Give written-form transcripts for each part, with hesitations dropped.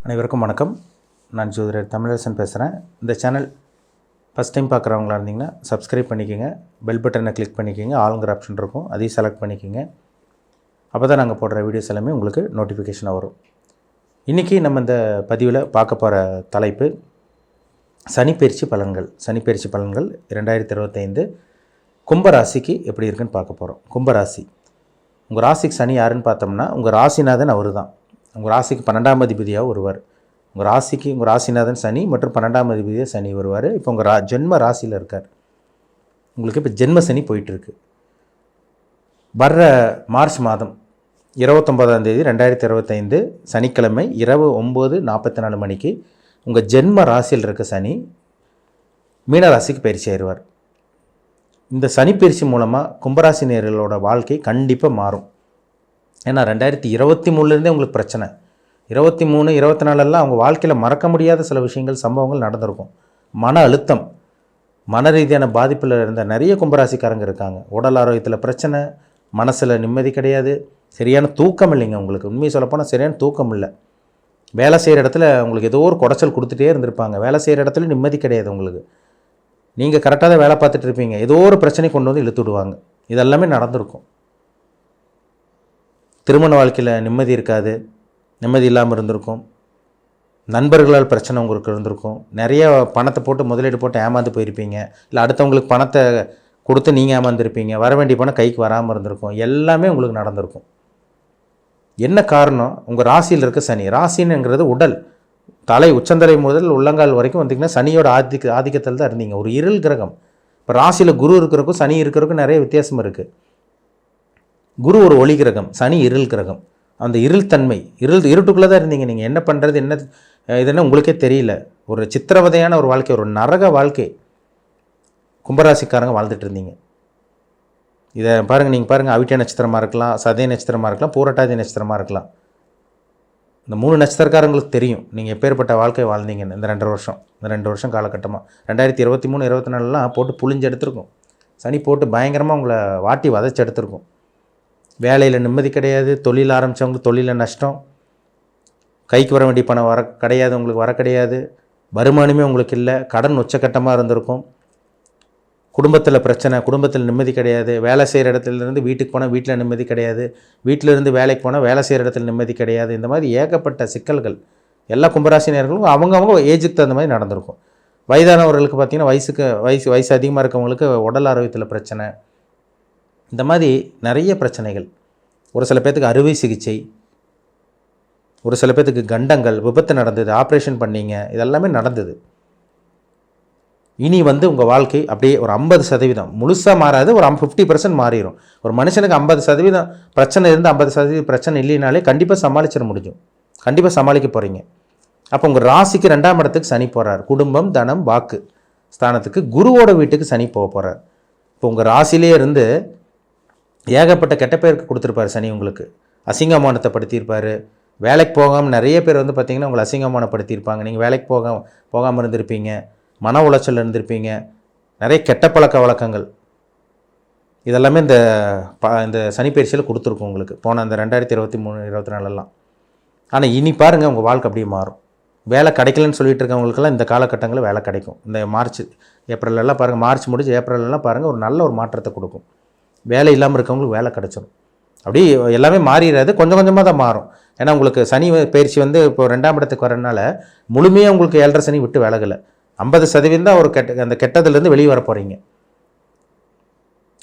அனைவருக்கும் வணக்கம். நான் ஜோதிடர் தமிழரசன் பேசுகிறேன். இந்த சேனல் ஃபஸ்ட் டைம் பார்க்குறவங்களா இருந்தீங்கன்னா சப்ஸ்கிரைப் பண்ணிக்கோங்க, பெல் பட்டனை கிளிக் பண்ணிக்கோங்க, ஆளுங்கிற ஆப்ஷன் இருக்கும், அதையும் செலக்ட் பண்ணிக்கோங்க. அப்போ தான் நாங்கள் போடுற வீடியோஸ் எல்லாமே உங்களுக்கு நோட்டிஃபிகேஷனாக வரும். இன்றைக்கி நம்ம இந்த பதிவில் பார்க்க போகிற தலைப்பு சனிப்பெயர்ச்சி பலன்கள். சனிப்பெயர்ச்சி பலன்கள் 2025 கும்பராசிக்கு எப்படி இருக்குன்னு பார்க்க போகிறோம். கும்பராசி, உங்கள் ராசிக்கு சனி யாருன்னு பார்த்தோம்னா உங்கள் ராசிநாதன் அவர் தான். உங்கள் ராசிக்கு 12ஆம் அதிபதியாக வருவார். உங்கள் ராசிக்கு உங்கள் ராசிநாதன் சனி மற்றும் 12ஆம் அதிபதியாக சனி வருவார். இப்போ உங்கள் ஜென்ம ராசியில் இருக்கார். உங்களுக்கு இப்போ ஜென்ம சனி போயிட்டுருக்கு. வர்ற மார்ச் மாதம் 29ஆம் தேதி 2025 சனிக்கிழமை இரவு 9:44 மணிக்கு உங்கள் ஜென்ம ராசியில் இருக்க சனி மீன ராசிக்கு பயிற்சி ஆயிடுவார். இந்த சனி பயிற்சி மூலமாக கும்பராசி நேயர்களோட வாழ்க்கை கண்டிப்பாக மாறும். ஏன்னா 2023 உங்களுக்கு பிரச்சனை, 23, 24 அவங்க வாழ்க்கையில் மறக்க முடியாத சில விஷயங்கள் சம்பவங்கள் நடந்திருக்கும். மன அழுத்தம், மன ரீதியான பாதிப்பில் இருந்த நிறைய கும்பராசிக்காரங்க இருக்காங்க. உடல் ஆரோக்கியத்தில் பிரச்சனை, மனசில் நிம்மதி கிடையாது, சரியான தூக்கம் இல்லைங்க. உங்களுக்கு உண்மையை சொல்லப்போனால் சரியான தூக்கம் இல்லை. வேலை செய்கிற இடத்துல உங்களுக்கு ஏதோ ஒரு குடைச்சல் கொடுத்துட்டே இருந்திருப்பாங்க. வேலை செய்கிற இடத்துல நிம்மதி கிடையாது உங்களுக்கு. நீங்கள் கரெக்டாக தான் வேலை பார்த்துட்டு இருப்பீங்க, ஏதோ ஒரு பிரச்சனை கொண்டு வந்து இழுத்து விடுவாங்க. இதெல்லாமே நடந்திருக்கும். திருமண வாழ்க்கையில் நிம்மதி இருக்காது, நிம்மதி இல்லாமல் இருந்திருக்கும். நண்பர்களால் பிரச்சனை உங்களுக்கு இருந்திருக்கும். நிறைய பணத்தை போட்டு முதலீடு போட்டு ஏமாந்து போயிருப்பீங்க. இல்லை அடுத்தவங்களுக்கு பணத்தை கொடுத்து நீங்கள் ஏமாந்துருப்பீங்க. வர வேண்டிய பணம் கைக்கு வராமல் இருந்திருக்கும். எல்லாமே உங்களுக்கு நடந்திருக்கும். என்ன காரணம்? உங்கள் ராசியில் இருக்க சனி. ராசின்னுங்கிறது உடல், தலை உச்சந்தலை முதல் உள்ளங்கால் வரைக்கும் வந்திங்கன்னா சனியோட ஆதிக்கத்தில் தான் இருந்தீங்க. ஒரு இருள் கிரகம். இப்போ ராசியில் குரு இருக்கிறக்கும் சனி இருக்கிறக்கும் நிறைய வித்தியாசம் இருக்குது. குரு ஒரு ஒளி கிரகம், சனி இருள் கிரகம். அந்த இருள் தன்மை, இருட்டுக்குள்ளே தான் இருந்தீங்க. நீங்கள் என்ன பண்ணுறது என்ன இதுன்னு உங்களுக்கே தெரியல. ஒரு சித்திரவதையான ஒரு வாழ்க்கை, ஒரு நரக வாழ்க்கை கும்பராசிக்காரங்க வாழ்ந்துட்டு இருந்தீங்க. இதை பாருங்கள், நீங்கள் பாருங்கள், அவிட்ட நட்சத்திரமாக இருக்கலாம், சதய நட்சத்திரமாக இருக்கலாம், பூரட்டாதி நட்சத்திரமாக இருக்கலாம். இந்த 3 நட்சத்திரக்காரங்களுக்கு தெரியும் நீங்கள் எப்பேற்பட்ட வாழ்க்கை வாழ்ந்தீங்கன்னு. இந்த 2 வருஷம் காலகட்டமாக 2023, 24 போட்டு புளிஞ்சு எடுத்திருக்கும். சனி போட்டு பயங்கரமாக உங்களை வாட்டி வதைச்சி எடுத்திருக்கும். வேலையில் நிம்மதி கிடையாது, தொழில் ஆரம்பித்தவங்களுக்கு தொழிலில் நஷ்டம், கைக்கு வர வேண்டிய பணம் கிடையாது, உங்களுக்கு வர கிடையாது, வருமானமே உங்களுக்கு இல்லை, கடன் உச்சக்கட்டமாக இருந்திருக்கும். குடும்பத்தில் பிரச்சனை, குடும்பத்தில் நிம்மதி கிடையாது. வேலை செய்கிற இடத்துலேருந்து வீட்டுக்கு போனால் வீட்டில் நிம்மதி கிடையாது, வீட்டிலேருந்து வேலைக்கு போனால் வேலை செய்கிற இடத்துல நிம்மதி கிடையாது. இந்த மாதிரி ஏகப்பட்ட சிக்கல்கள் எல்லா கும்பராசினியர்களும் அவங்கவுங்க ஏஜுக்கு தகுந்த மாதிரி நடந்திருக்கும். வயதானவர்களுக்கு பார்த்திங்கன்னா வயசு அதிகமாக இருக்கவங்களுக்கு உடல் ஆரோக்கியத்தில் பிரச்சனை, இந்த மாதிரி நிறைய பிரச்சனைகள். ஒரு சில பேர்த்துக்கு அறுவை சிகிச்சை, ஒரு சில பேர்த்துக்கு கண்டங்கள், விபத்து நடந்தது, ஆப்ரேஷன் பண்ணிங்க, இதெல்லாமே நடந்தது. இனி உங்கள் வாழ்க்கை அப்படியே ஒரு 50% முழுசாக மாறாது, ஒரு 50% மாறிடும். ஒரு மனுஷனுக்கு 50% பிரச்சனை இருந்து 50% பிரச்சனை இல்லைனாலே கண்டிப்பாக சமாளிச்சிட முடியும். கண்டிப்பாக சமாளிக்க போகிறீங்க. அப்போ உங்கள் ராசிக்கு 2ஆம் இடத்துக்கு சனி போகிறார். குடும்பம், தனம், வாக்கு ஸ்தானத்துக்கு குருவோட வீட்டுக்கு சனி போக போகிறார். இப்போ உங்கள் ராசிலே இருந்து ஏகப்பட்ட கெட்ட பேருக்கு கொடுத்துருப்பார் சனி. உங்களுக்கு அசிங்கமானத்தை படுத்தியிருப்பார். வேலைக்கு போகாமல் நிறைய பேர் பார்த்திங்கன்னா உங்களை அசிங்கமானப்படுத்தியிருப்பாங்க. நீங்கள் வேலைக்கு போகாமல் இருந்திருப்பீங்க, மன உளைச்சல் இருந்திருப்பீங்க, நிறைய கெட்ட பழக்க வழக்கங்கள் இதெல்லாமே இந்த சனி பயிற்சியில் கொடுத்துருக்கும் உங்களுக்கு போன அந்த 2023, 24. ஆனால் இனி பாருங்கள், உங்கள் வாழ்க்கை அப்படியே மாறும். வேலை கிடைக்கலன்னு சொல்லிட்டு இருக்கவங்களுக்கெல்லாம் இந்த காலகட்டங்களில் வேலை கிடைக்கும். இந்த மார்ச் ஏப்ரல்லாம் பாருங்கள், மார்ச் முடிஞ்சு ஏப்ரல்லாம் பாருங்கள், ஒரு நல்ல ஒரு மாற்றத்தை கொடுக்கும். வேலை இல்லாமல் இருக்கவங்களுக்கு வேலை கிடச்சிடும். அப்படி எல்லாமே மாறிடாது, கொஞ்சம் கொஞ்சமாக தான் மாறும். ஏன்னா உங்களுக்கு சனி பயிற்சி இப்போ 2ஆம் இடத்துக்கு வரனால முழுமையாக உங்களுக்கு 7.5 சனி விட்டு விலகலை. 50% தான் ஒரு அந்த கெட்டதுலேருந்து வெளியே வர போகிறீங்க.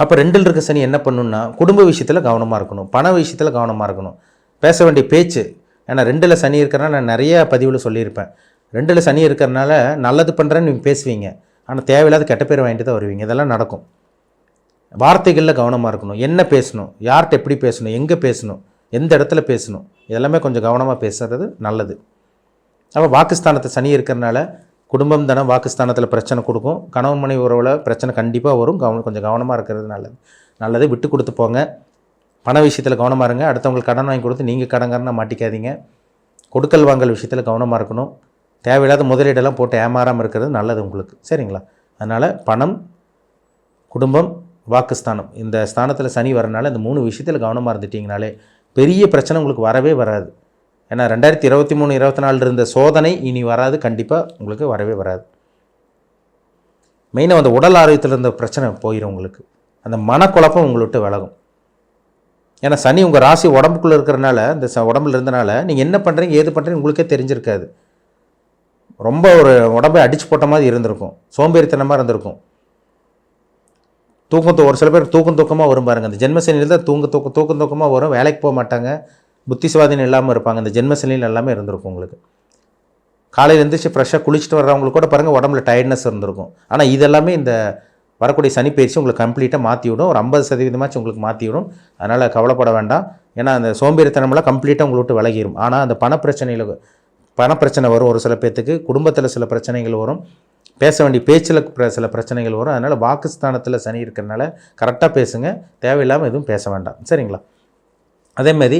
அப்போ 2ல் இருக்க சனி என்ன பண்ணுன்னா, குடும்ப விஷயத்தில் கவனமாக இருக்கணும், பண விஷயத்தில் கவனமாக இருக்கணும், பேச வேண்டிய பேச்சு. ஏன்னா 2ல் சனி இருக்கிறனால நான் நிறைய பதிவில் சொல்லியிருப்பேன். 2ல் சனி இருக்கிறனால நல்லது பண்ணுறேன்னு நீங்கள் பேசுவீங்க, ஆனால் தேவையில்லாத கெட்ட பேர் வாங்கிட்டு தான் வருவீங்க. இதெல்லாம் நடக்கும். வார்த்தைகளில் கவனமாக இருக்கணும். என்ன பேசணும், யார்கிட்ட எப்படி பேசணும், எங்கே பேசணும், எந்த இடத்துல பேசணும், இதெல்லாமே கொஞ்சம் கவனமாக பேசுகிறது நல்லது. அப்போ வாக்குஸ்தானத்தை சனி இருக்கிறனால குடும்பம், தனம், வாக்குஸ்தானத்தில் பிரச்சனை கொடுக்கும். கணவன் மனைவி உறவில் பிரச்சனை கண்டிப்பாக வரும். கொஞ்சம் கவனமாக இருக்கிறது நல்லது. விட்டு கொடுத்து போங்க. பண விஷயத்தில் கவனமாக இருங்க. அடுத்தவங்களுக்கு கடன் வாங்கி கொடுத்து நீங்கள் கடன்காரனா மாட்டிக்காதீங்க. கொடுக்கல் வாங்கல் விஷயத்தில் கவனமாக இருக்கணும். தேவையில்லாத முதலீடெல்லாம் போட்டு ஏமாறாமல் இருக்கிறது நல்லது உங்களுக்கு, சரிங்களா? அதனால் பணம், குடும்பம், வாக்குஸ்தானம், இந்த ஸ்தானத்தில் சனி வரனால இந்த 3 விஷயத்தில் கவனமாக இருந்துட்டிங்கனாலே பெரிய பிரச்சனை உங்களுக்கு வரவே வராது. ஏன்னா 2023 24 இருந்த சோதனை இனி வராது, கண்டிப்பாக உங்களுக்கு வரவே வராது. மெயினாக அந்த உடல் ஆரோக்கியத்தில் இருந்த பிரச்சனை போயிடும் உங்களுக்கு. அந்த மனக்குழப்பம் உங்களை விட்டு விலகும். ஏன்னா சனி உங்கள் ராசி உடம்புக்குள்ளே இருக்கிறனால, இந்த உடம்புல இருந்தனால நீங்கள் என்ன பண்ணுறீங்க ஏது பண்ணுறீங்க உங்களுக்கே தெரிஞ்சிருக்காது. ரொம்ப ஒரு உடம்பை அடித்து போட்ட மாதிரி இருந்திருக்கும், சோம்பேறித்தனமாக இருந்திருக்கும். ஒரு சில பேர் தூக்கமாக வரும் பாருங்கள். அந்த ஜென்மசனியில் தான் தூக்கமாக வரும், வேலைக்கு போக மாட்டாங்க, புத்தி சுவாதீனம் இல்லாமல் இருப்பாங்க. இந்த ஜென்மசனியில் எல்லாமே இருந்திருக்கும் உங்களுக்கு. காலையில் எழுந்திரிச்சு ஃப்ரெஷ்ஷாக குளிச்சுட்டு வர்றவங்களுக்கு கூட பாருங்கள் உடம்புல டயர்ட்னஸ் இருந்திருக்கும். ஆனால் இதெல்லாமே இந்த வரக்கூடிய சனி பயிற்சி உங்களுக்கு கம்ப்ளீட்டாக மாற்றி விடும். ஒரு 50% உங்களுக்கு மாற்றி விடும். அதனால் கவலைப்பட வேண்டாம். ஏன்னா அந்த சோம்பேறித்தனமெல்லாம் கம்ப்ளீட்டாக உங்களை விட்டு விலகிடும். ஆனால் அந்த பணப்பிரச்சனை வரும் ஒரு சில பேர்த்துக்கு, குடும்பத்தில் சில பிரச்சனைகள் வரும், பேச வேண்டிய பேச்சில் சில பிரச்சனைகள் வரும். அதனால் வாக்குஸ்தானத்தில் சனி இருக்கிறனால கரெக்டாக பேசுங்க, தேவையில்லாமல் எதுவும் பேச வேண்டாம். சரிங்களா? அதேமாதிரி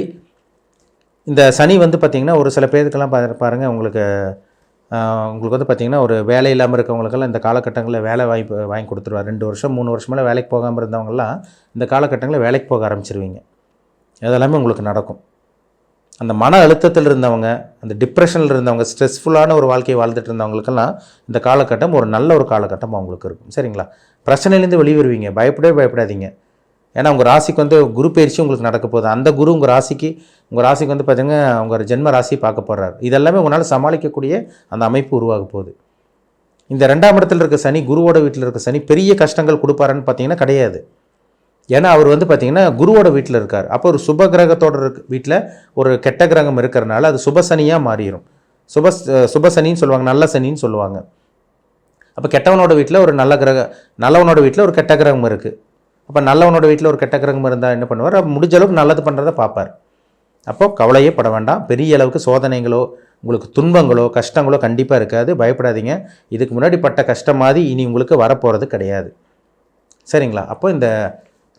இந்த சனி வந்து பார்த்திங்கன்னா ஒரு சில பேருக்கெல்லாம் பாருங்கள், உங்களுக்கு வந்து பார்த்திங்கன்னா ஒரு வேலை இல்லாமல் இருக்கவங்களுக்கெல்லாம் இந்த காலகட்டங்களில் வேலை வாங்கி கொடுத்துருவார். 2 வருஷம் 3 வருஷமெல்லாம் வேலைக்கு போகாமல் இருந்தவங்கலாம் இந்த காலகட்டங்களில் வேலைக்கு போக ஆரம்பிச்சிருவீங்க. இதெல்லாமே உங்களுக்கு நடக்கும். அந்த மன அழுத்தத்தில் இருந்தவங்க, அந்த டிப்ரெஷனில் இருந்தவங்க, ஸ்ட்ரெஸ்ஃபுல்லான ஒரு வாழ்க்கையை வாழ்ந்துட்டு இருந்தவங்களுக்கெல்லாம் இந்த காலகட்டம் ஒரு நல்ல ஒரு காலகட்டம் அவங்களுக்கு இருக்கும். சரிங்களா? பிரச்சனையிலேருந்து வெளிவருவீங்க, பயப்படாதீங்க. ஏன்னா உங்கள் ராசிக்கு வந்து குரு பயிற்சி உங்களுக்கு நடக்க போகுது. அந்த குரு உங்கள் ராசிக்கு வந்து பார்த்திங்கன்னா உங்கள் ஜென்ம ராசியை பார்க்க போகிறார். இதெல்லாமே உங்களால் சமாளிக்கக்கூடிய அந்த அமைப்பு உருவாக போகுது. இந்த 2ஆம் இடத்துல இருக்க சனி, குருவோட வீட்டில் இருக்க சனி பெரிய கஷ்டங்கள் கொடுப்பாருன்னு பார்த்தீங்கன்னா கிடையாது. ஏன்னா அவர் வந்து பார்த்திங்கன்னா குருவோட வீட்டில் இருக்கார். அப்போ ஒரு சுப கிரகத்தோட வீட்டில் ஒரு கெட்ட கிரகம் இருக்கிறனால அது சுப சனியாக மாறிடும். சுப சனின்னு சொல்லுவாங்க, நல்ல சனின்னு சொல்லுவாங்க. அப்போ கெட்டவனோட வீட்டில் ஒரு நல்லவனோட வீட்டில் ஒரு கெட்ட கிரகம் இருக்குது. அப்போ நல்லவனோட வீட்டில் ஒரு கெட்ட கிரகம் இருந்தால் என்ன பண்ணுவார்? முடிஞ்ச அளவுக்கு நல்லது பண்ணுறதை பார்ப்பார். அப்போது கவலையே பட வேண்டாம். பெரிய அளவுக்கு சோதனைகளோ உங்களுக்கு துன்பங்களோ கஷ்டங்களோ கண்டிப்பாக இருக்காது. பயப்படாதீங்க. இதுக்கு முன்னாடி பட்ட கஷ்டம் மாதிரி இனி உங்களுக்கு வரப்போகிறது கிடையாது. சரிங்களா? அப்போ இந்த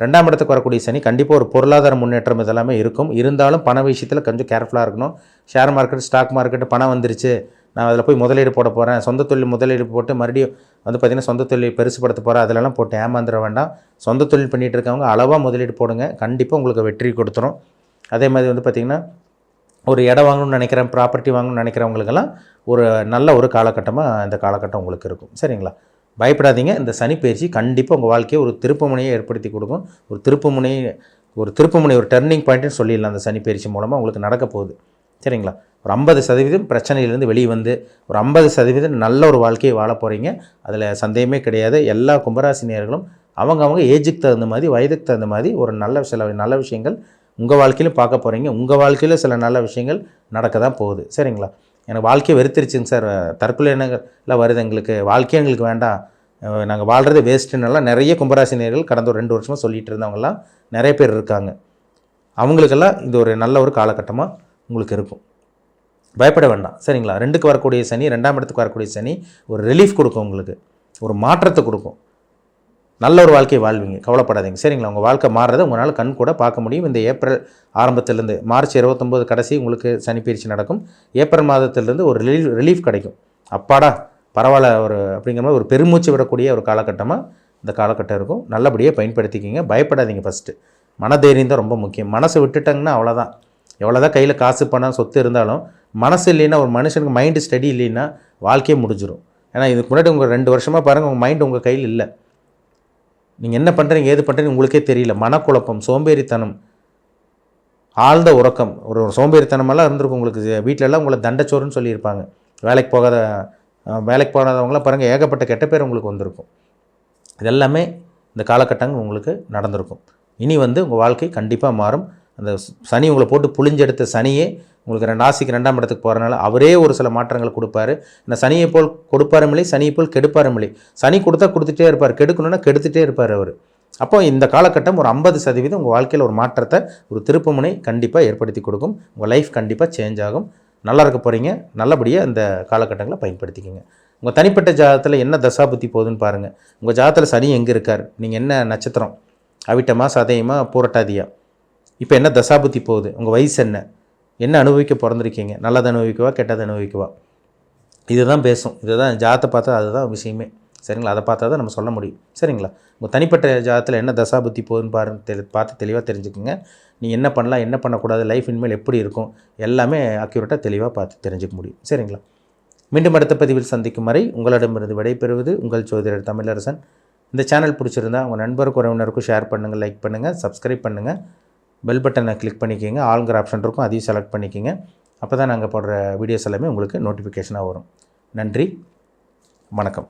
2ஆம் இடத்துக்கு வரக்கூடிய சனி கண்டிப்பாக ஒரு பொருளாதார முன்னேற்றம் இதெல்லாமே இருக்கும். இருந்தாலும் பண விஷயத்தில் கொஞ்சம் கேர்ஃபுல்லாக இருக்கணும். ஷேர் மார்க்கெட், ஸ்டாக் மார்க்கெட்டு பணம் வந்துருச்சு, நான் அதில் போய் முதலீடு போட போகிறேன், சொந்த தொழில் முதலீடு போட்டு மறுபடியும் வந்து பார்த்திங்கன்னா சொந்த தொழில் பெருசுப்படுத்த போகிறேன், அதிலெல்லாம் போட்டு ஏமாந்துட வேண்டாம். சொந்த தொழில் பண்ணிகிட்டு இருக்கவங்க அளவாக முதலீடு போடுங்க, கண்டிப்பாக உங்களுக்கு வெற்றி கொடுத்துரும். அதே மாதிரி வந்து பார்த்திங்கன்னா ஒரு இடம் வாங்கணும்னு நினைக்கிறேன், ப்ராப்பர்ட்டி வாங்கணும்னு நினைக்கிறவங்களுக்கெல்லாம் ஒரு நல்ல ஒரு காலகட்டமாக இந்த காலகட்டம் உங்களுக்கு இருக்கும். சரிங்களா? பயப்படாதீங்க. இந்த சனி பயிற்சி கண்டிப்பாக உங்கள் வாழ்க்கையை ஒரு திருப்புமுனையை ஏற்படுத்தி கொடுக்கும். ஒரு திருப்புமுனை ஒரு டர்னிங் பாயிண்ட்னு சொல்லிடலாம். அந்த சனி பயிற்சி மூலமாக உங்களுக்கு நடக்க போகுது. சரிங்களா? ஒரு 50% பிரச்சனையிலேருந்து வெளியே வந்து ஒரு 50% நல்ல ஒரு வாழ்க்கையை வாழ போகிறீங்க. அதில் சந்தேகமே கிடையாது. எல்லா கும்பராசி நேயர்களும் அவங்க ஏஜுக்கு தகுந்த மாதிரி, வயதுக்கு தகுந்த மாதிரி ஒரு நல்ல விஷயங்கள் உங்கள் வாழ்க்கையிலும் பார்க்க போகிறீங்க. உங்கள் வாழ்க்கையில் சில நல்ல விஷயங்கள் நடக்க தான் போகுது. சரிங்களா? எனக்கு வாழ்க்கையை வெறுத்துருச்சுங்க சார், தற்கொலை எண்ணங்கள்லாம் வருது, எங்களுக்கு வேண்டாம், நாங்கள் வாழ்கிறது வேஸ்ட்டுன்னெல்லாம் நிறைய கும்பராசி நேயர்கள் கடந்த ஒரு 2 வருஷமாக சொல்லிகிட்டு இருந்தவங்கலாம் நிறைய பேர் இருக்காங்க. அவங்களுக்கெல்லாம் இது ஒரு நல்ல ஒரு காலகட்டமாக உங்களுக்கு இருக்கும். பயப்பட வேண்டாம். சரிங்களா? 2க்கு வரக்கூடிய சனி, 2ஆம் இடத்துக்கு வரக்கூடிய சனி ஒரு ரிலீஃப் கொடுக்கும், உங்களுக்கு ஒரு மாற்றத்தை கொடுக்கும். நல்ல ஒரு வாழ்க்கையை வாழ்வீங்க, கவலைப்படாதீங்க. சரிங்களா? உங்கள் வாழ்க்கை மாறுறதை உங்களால் கண் கூட பார்க்க முடியும். இந்த ஏப்ரல் ஆரம்பத்திலேருந்து மார்ச் 29 கடைசி உங்களுக்கு சனி பயிற்சி நடக்கும். ஏப்ரல் மாதத்திலேருந்து ஒரு ரிலீஃப் கிடைக்கும். அப்பாடா பரவாயில்ல ஒரு அப்படிங்கிற மாதிரி ஒரு பெருமூச்சு விடக்கூடிய ஒரு காலகட்டமாக இந்த காலகட்டம் இருக்கும். நல்லபடியாக பயன்படுத்திக்கிங்க. பயப்படாதீங்க. ஃபஸ்ட்டு மனதைரியம் தான் ரொம்ப முக்கியம். மனசை விட்டுட்டாங்கன்னா அவ்வளோதான். எவ்வளோதான் கையில் காசு பணம் சொத்து இருந்தாலும் மனசு இல்லைன்னா, ஒரு மனுஷனுக்கு மைண்டு ஸ்டடி இல்லைன்னா வாழ்க்கையே முடிஞ்சிடும். ஏன்னா இதுக்கு முன்னாடி உங்கள் 2 வருஷமாக பாருங்கள், உங்கள் மைண்டு உங்கள் கையில் இல்லை. நீங்கள் என்ன பண்ணுறீங்க ஏது பண்ணுறீங்க உங்களுக்கே தெரியல. மனக்குழப்பம், சோம்பேறித்தனம், ஆழ்ந்த உறக்கம், ஒரு சோம்பேறித்தனமெல்லாம் இருந்திருக்கும் உங்களுக்கு. வீட்டிலலாம் உங்களை தண்டச்சோறுன்னு சொல்லியிருப்பாங்க. வேலைக்கு போகாதவங்களாம் பாருங்கள், ஏகப்பட்ட கெட்ட பேர் உங்களுக்கு வந்திருக்கும். இதெல்லாமே இந்த காலகட்டங்கள் உங்களுக்கு நடந்திருக்கும். இனி வந்து உங்கள் வாழ்க்கை கண்டிப்பாக மாறும். அந்த சனி உங்களை போட்டு புளிஞ்செடுத்த சனியே உங்களுக்கு ராசிக்கு 2ஆம் இடத்துக்கு போகிறனால அவரே ஒரு சில மாற்றங்களை கொடுப்பாரு. இந்த சனியை போல் கொடுப்பாருமில்லை, சனியை போல் கெடுப்பாருமில்லை. சனி கொடுத்தா கொடுத்துட்டே இருப்பார், கெடுக்கணுன்னா கெடுத்துட்டே இருப்பார் அவர். அப்போ இந்த காலகட்டம் ஒரு 50% உங்கள் வாழ்க்கையில் ஒரு மாற்றத்தை, ஒரு திருப்புமுனை கண்டிப்பாக ஏற்படுத்தி கொடுக்கும். உங்கள் லைஃப் கண்டிப்பாக சேஞ்ச் ஆகும். நல்லா இருக்க போகிறீங்க. நல்லபடியாக இந்த காலகட்டங்களை பயன்படுத்திக்கோங்க. உங்கள் தனிப்பட்ட ஜாதகத்தில் என்ன தசாபுத்தி போகுதுன்னு பாருங்கள். உங்கள் ஜாதகத்தில் சனி எங்கே இருக்கார், நீங்கள் என்ன நட்சத்திரம், அவிட்டமா, சதயமா, பூரட்டாதியா, இப்போ என்ன தசாபுத்தி போகுது, உங்கள் வயசு என்ன அனுபவிக்க பிறந்திருக்கீங்க, நல்லதை அனுபவிக்கவா கெட்டதை அனுபவிக்கவா, இதுதான் பேசும். இதுதான் ஜாதத்தை பார்த்தா அதுதான் விஷயமே. சரிங்களா? அதை பார்த்தா தான் நம்ம சொல்ல முடியும். சரிங்களா? உங்கள் தனிப்பட்ட ஜாதத்தில் என்ன தசாபுத்தி போகுதுன்னு பார்த்து தெளிவாக தெரிஞ்சுக்குங்க. நீ என்ன பண்ணலாம், என்ன பண்ணக்கூடாது, லைஃப் இனிமேல் எப்படி இருக்கும், எல்லாமே அக்யூரேட்டாக தெளிவாக பார்த்து தெரிஞ்சுக்க முடியும். சரிங்களா? மீண்டும் அடுத்த பதிவில் சந்திக்கும் வரை உங்களிடமிருந்து விடைபெறுவது உங்கள் ஜோதிடர் தமிழரசன். இந்த சேனல் பிடிச்சிருந்தா உங்கள் நண்பருக்கு உறவினருக்கும் ஷேர் பண்ணுங்கள், லைக் பண்ணுங்கள், சப்ஸ்கிரைப் பண்ணுங்கள், பெல் பட்டனை கிளிக் பண்ணிக்கோங்க, ஆளுங்கிற ஆப்ஷன் இருக்கும், அதையும் செலக்ட் பண்ணிக்கோங்க. அப்போ தான் நாங்கள் போடுற வீடியோஸ் எல்லாமே உங்களுக்கு நோட்டிஃபிகேஷனாக வரும். நன்றி, வணக்கம்.